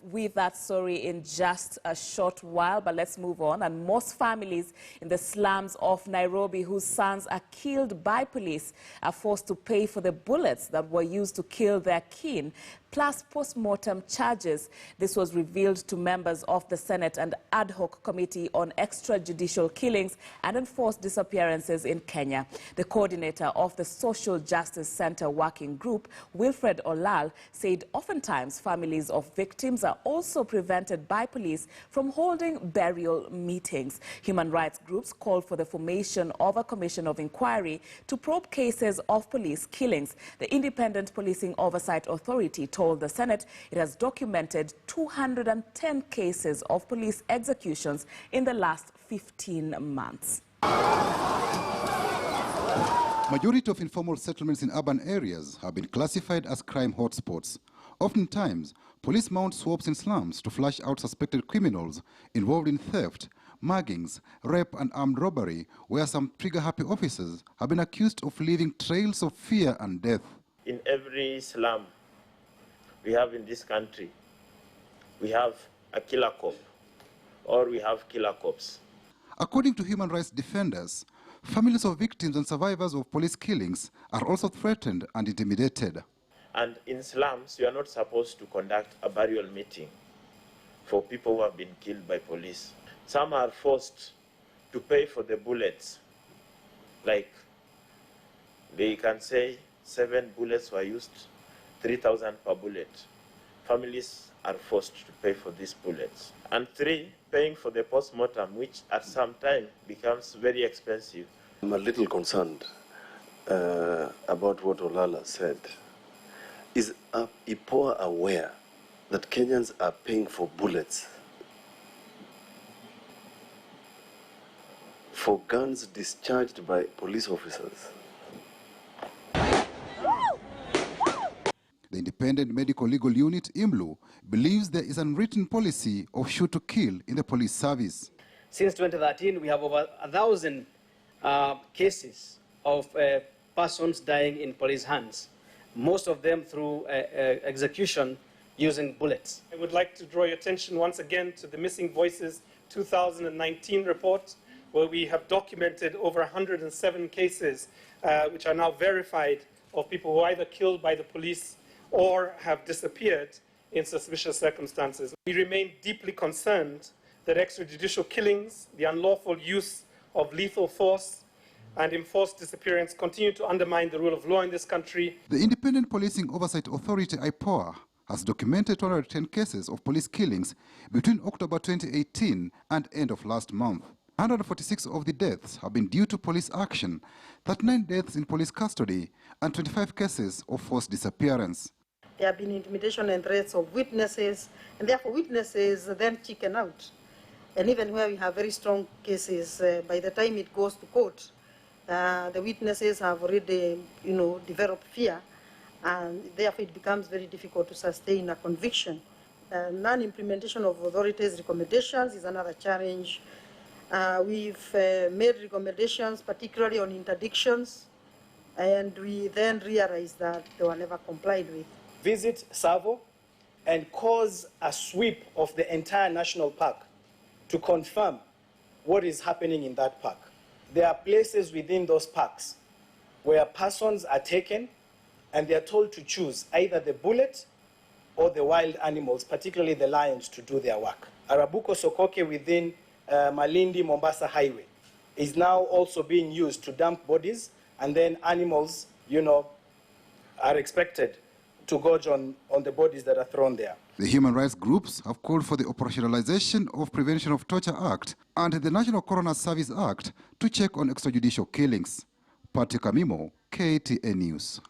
with that story in just a short while, but let's move on. And most families in the slums of Nairobi whose sons are killed by police are forced to pay for the bullets that were used to kill their kin, plus post-mortem charges. This was revealed to members of the Senate and Ad Hoc Committee on Extrajudicial Killings and Enforced Disappearances in Kenya. The coordinator of the Social Justice Center Working Group, Wilfred Olal, said oftentimes families of victims are also prevented by police from holding burial meetings. Human rights groups called for the formation of a commission of inquiry to probe cases of police killings. The Independent Policing Oversight Authority told the Senate it has documented 210 cases of police executions in the last 15 months. Majority of informal settlements in urban areas have been classified as crime hotspots. Oftentimes, police mount swabs in slums to flush out suspected criminals involved in theft, muggings, rape and armed robbery, where some trigger-happy officers have been accused of leaving trails of fear and death. In every slum we have in this country, we have a killer cop, or we have killer cops. According to human rights defenders, families of victims and survivors of police killings are also threatened and intimidated. And in slums, you are not supposed to conduct a burial meeting for people who have been killed by police. Some are forced to pay for the bullets. Like, they can say 7 bullets were used, 3,000 per bullet. Families are forced to pay for these bullets. And 3, paying for the post-mortem, which at some time becomes very expensive. I'm a little concerned about what Olala said. Is IPOA aware that Kenyans are paying for bullets, for guns discharged by police officers? The Independent Medical Legal Unit, IMLU, believes there is an unwritten policy of shoot to kill in the police service. Since 2013, we have over 1,000 cases of persons dying in police hands, most of them through execution using bullets. I would like to draw your attention once again to the Missing Voices 2019 report, where we have documented over 107 cases, which are now verified, of people who are either killed by the police or have disappeared in suspicious circumstances. We remain deeply concerned that extrajudicial killings, the unlawful use of lethal force, and enforced disappearance continue to undermine the rule of law in this country. The Independent Policing Oversight Authority, IPOA, has documented 210 cases of police killings between October 2018 and end of last month. 146 of the deaths have been due to police action, 39 deaths in police custody, and 25 cases of forced disappearance. There have been intimidation and threats of witnesses, and therefore witnesses then chicken out. And even where we have very strong cases, by the time it goes to court, the witnesses have already, developed fear, and therefore it becomes very difficult to sustain a conviction. Non-implementation of authorities' recommendations is another challenge. We've made recommendations, particularly on interdictions, and we then realized that they were never complied with. Visit Savo and cause a sweep of the entire national park to confirm what is happening in that park. There are places within those parks where persons are taken and they are told to choose either the bullet or the wild animals, particularly the lions, to do their work. Arabuko Sokoke within Malindi Mombasa Highway is now also being used to dump bodies, and then animals, are expected to gorge on the bodies that are thrown there. The human rights groups have called for the operationalization of Prevention of Torture Act and the National Coroner Service Act to check on extrajudicial killings. Patrick Amimo, KTN News.